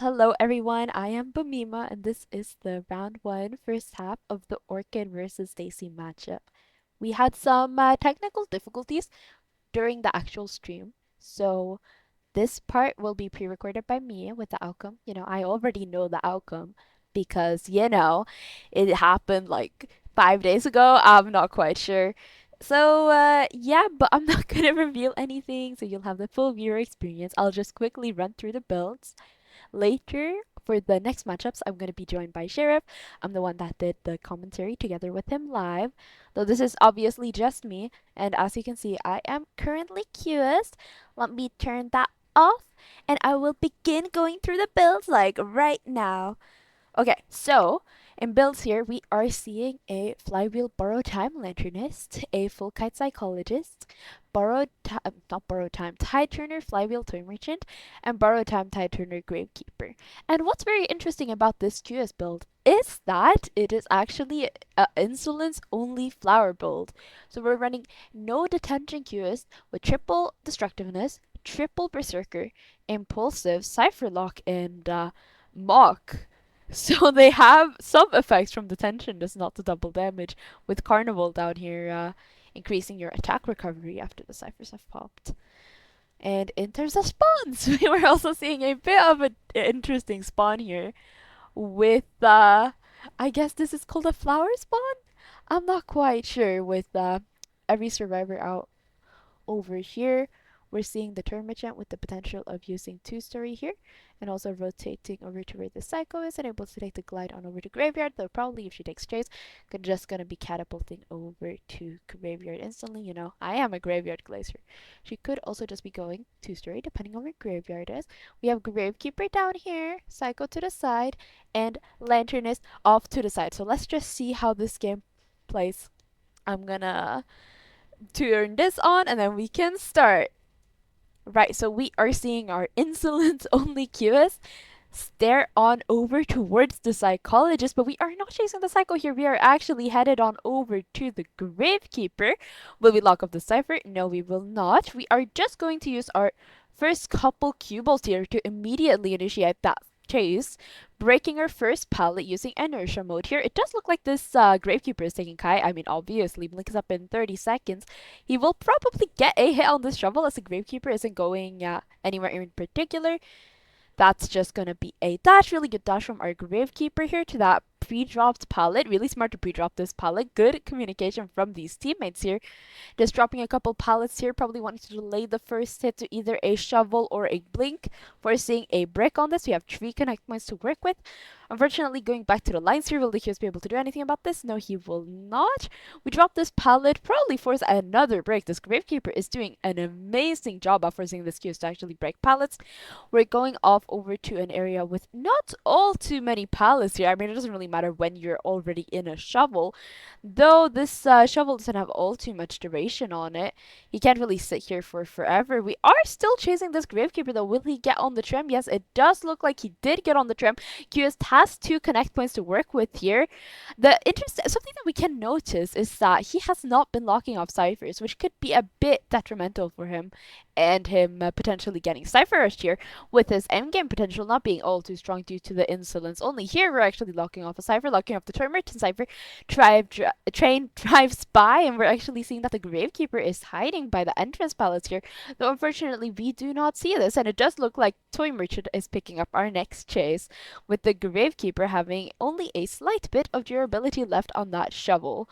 Hello everyone, I am Bamima and this is the round one first half of the Orchid versus Stacy matchup. We had some technical difficulties during the actual stream, so this part will be pre-recorded by me with the outcome. I already know the outcome because, it happened like 5 days ago. I'm not quite sure. So, yeah, but I'm not gonna reveal anything, so you'll have the full viewer experience. I'll just quickly run through the builds. Later, for the next matchups, I'm going to be joined by Sheriff. I'm the one that did the commentary together with him live. Though this is obviously just me, and as you can see, I am currently QS. Let me turn that off, and I will begin going through the builds like right now. Okay, so in builds here, we are seeing a flywheel borrow time lanternist, a full kite psychologist, not borrow time, tide turner flywheel toy merchant, and borrow time tide turner gravekeeper. And what's very interesting about this QS build is that it is actually a insolence only flower build. So we're running no detention QS with triple destructiveness, triple berserker, impulsive, cipher lock, and mock. So they have some effects from the tension, just not the double damage, with Carnival down here increasing your attack recovery after the ciphers have popped. And in terms of spawns, we were also seeing a bit of an interesting spawn here with, I guess this is called a flower spawn? I'm not quite sure, with every survivor out over here. We're seeing the turn merchant with the potential of using two-story here and also rotating over to where the psycho is and able to take the glide on over to graveyard, though probably if she takes chase, just gonna be catapulting over to graveyard instantly. I am a graveyard glacier. She could also just be going two-story depending on where graveyard is. We have gravekeeper down here, psycho to the side, and lanternist off to the side. So let's just see how this game plays. I'm gonna turn this on and then we can start. Right, so we are seeing our insolence only QS stare on over towards the psychologist, but we are not chasing the psycho here. We are actually headed on over to the gravekeeper. Will we lock up the cipher? No, we will not. We are just going to use our first couple cubles here to immediately initiate that chase, breaking our first pallet using inertia mode here. It does look like this gravekeeper is taking Kai. I mean, obviously, Blink is up in 30 seconds. He will probably get a hit on this shovel as the gravekeeper isn't going anywhere in particular. That's just gonna be a dash. Really good dash from our gravekeeper here to that pre-dropped pallet. Really smart to pre-drop this pallet. Good communication from these teammates here. Just dropping a couple pallets here, probably wanting to delay the first hit to either a shovel or a blink, forcing a brick on this. We have 3 connect points to work with. Unfortunately, going back to the lines here, will the Hughes be able to do anything about this? No, he will not. We drop this pallet, probably force another break. This Gravekeeper is doing an amazing job of forcing this Hughes to actually break pallets. We're going off over to an area with not all too many pallets here. I mean, it doesn't really matter when you're already in a shovel, though this shovel doesn't have all too much duration on it. He can't really sit here for forever. We are still chasing this Gravekeeper though. Will he get on the trim? Yes, it does look like he did get on the trim. QS has 2 connect points to work with here. Something that we can notice is that he has not been locking off ciphers, which could be a bit detrimental for him and him potentially getting cipher rushed here, with his endgame potential not being all too strong due to the insolence only. Here we're actually locking off a cipher, locking off the turn merchant cipher. Train drives by, and we're actually seeing that the Gravekeeper is hiding by the entrance pallets here. Though unfortunately, we do not see this, and it does look like Toy Merchant is picking up our next chase, with the Gravekeeper having only a slight bit of durability left on that shovel.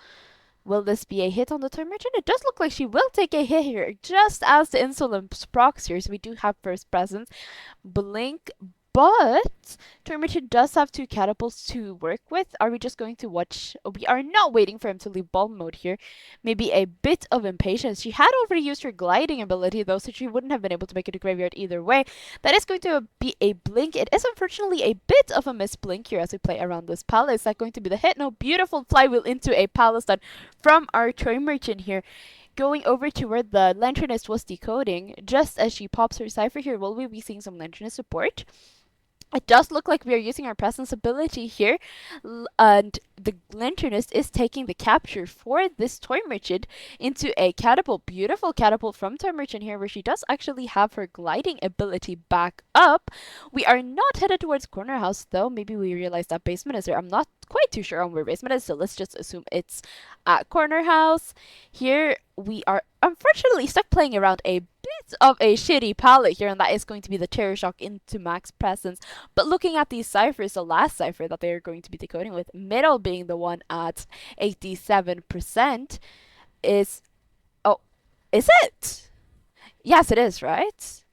Will this be a hit on the Toy Merchant? It does look like she will take a hit here, just as the Insolence procs here, so we do have first presence. Blink, but Termite does have 2 catapults to work with. Are we just going to watch? We are not waiting for him to leave ball mode here. Maybe a bit of impatience. She had already used her gliding ability though, so she wouldn't have been able to make it to graveyard either way. That is going to be a blink. It is unfortunately a bit of a miss blink here as we play around this palace. Is that going to be the hit? No, beautiful flywheel into a palace done from our toy merchant here. Going over to where the lanternist was decoding, just as she pops her cipher here, will we be seeing some lanternist support? It does look like we are using our presence ability here, and the Lanternist is taking the capture for this Toy Merchant into a catapult. Beautiful catapult from Toy Merchant here, where she does actually have her gliding ability back up. We are not headed towards Corner House, though. Maybe we realize that basement is there. I'm not quite too sure on where basement is, so let's just assume it's at Corner House. Here, we are unfortunately stuck playing around a bit of a shitty palette here, and that is going to be the Terror Shock into max presence. But looking at these ciphers, the last cipher that they are going to be decoding with, middle being the one at 87%, is. Oh, is it? Yes, it is, right?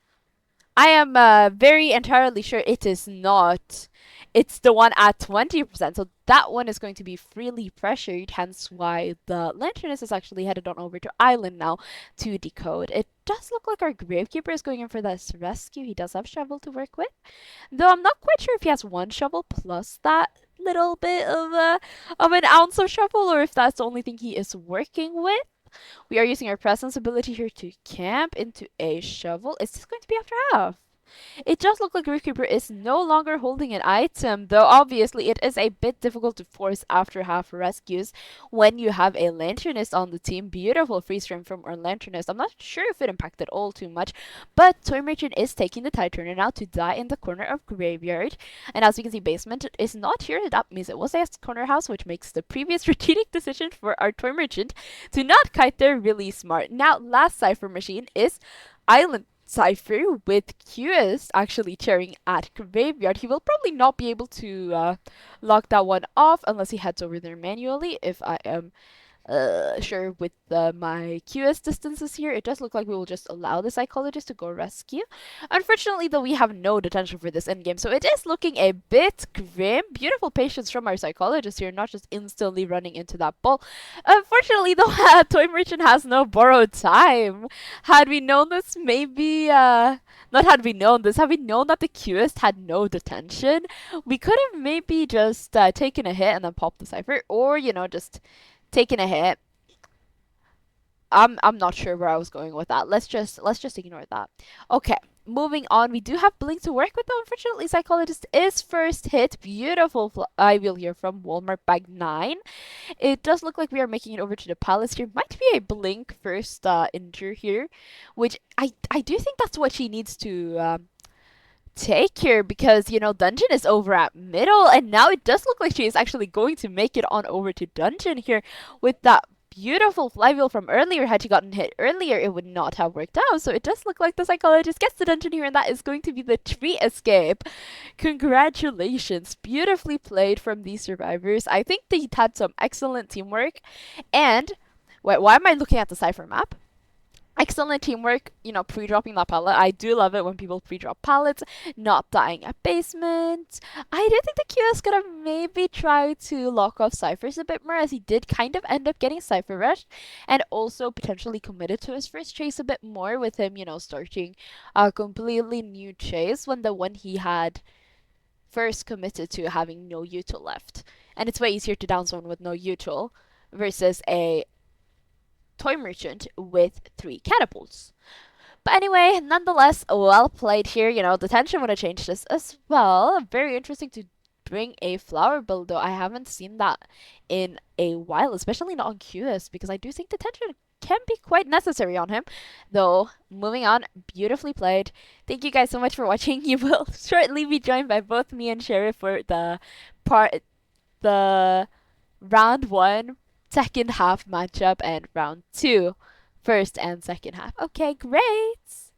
I am very entirely sure it is not. It's the one at 20%. So that one is going to be freely pressured, hence why the Lanternist is actually headed on over to Island now to decode. It does look like our Gravekeeper is going in for this rescue. He does have Shovel to work with. Though I'm not quite sure if he has one shovel plus that little bit of an ounce of shovel, or if that's the only thing he is working with. We are using our presence ability here to camp into a shovel. Is this going to be after half? It does look like Groove is no longer holding an item, though obviously it is a bit difficult to force after half rescues when you have a Lanternist on the team. Beautiful freeze frame from our Lanternist. I'm not sure if it impacted all too much, but Toy Merchant is taking the Tide Turner now to die in the corner of Graveyard. And as we can see, basement is not here. That means it was a corner house, which makes the previous strategic decision for our Toy Merchant to not kite there really smart. Now, last Cypher machine is Island Cypher with QS actually cheering at Graveyard. He will probably not be able to lock that one off unless he heads over there manually, if I am sure with my QS distances here. It does look like we will just allow the psychologist to go rescue. Unfortunately, though, we have no detention for this endgame, so it is looking a bit grim. Beautiful patience from our psychologist here, not just instantly running into that ball. Unfortunately, though, Toy Merchant has no borrowed time. Had we known this, maybe not had we known this, had we known that the QS had no detention, we could have maybe just taken a hit and then popped the cipher, or just taking a hit. I'm not sure where I was going with that. Let's just ignore that. Okay, moving on. We do have Blink to work with though. Unfortunately, Psychologist is first hit. Beautiful I will hear from Walmart bag 9. It does look like we are making it over to the palace here. Might be a Blink first injure here, which I do think that's what she needs to take here, because dungeon is over at middle, and now it does look like she is actually going to make it on over to dungeon here with that beautiful flywheel from earlier. Had she gotten hit earlier, it would not have worked out. So it does look like the psychologist gets the dungeon here, and that is going to be the tree escape. Congratulations, beautifully played from these survivors. I think they had some excellent teamwork. And wait, why am I looking at the cipher map? Excellent teamwork, pre-dropping that pallet. I do love it when people pre-drop pallets, not dying at basement. I do think the QS could have maybe tried to lock off Cyphers a bit more, as he did kind of end up getting Cypher rushed, and also potentially committed to his first chase a bit more with him, starting a completely new chase when the one he had first committed to having no util left. And it's way easier to down someone with no util versus a Toy Merchant with 3 catapults. But anyway, nonetheless, well played here. The tension would have changed this as well. Very interesting to bring a flower build, though. I haven't seen that in a while, especially not on QS, because I do think the tension can be quite necessary on him. Though, moving on, beautifully played. Thank you guys so much for watching. You will shortly be joined by both me and Sheriff for the round 1 second half matchup and round 2 first and second half. Okay, great.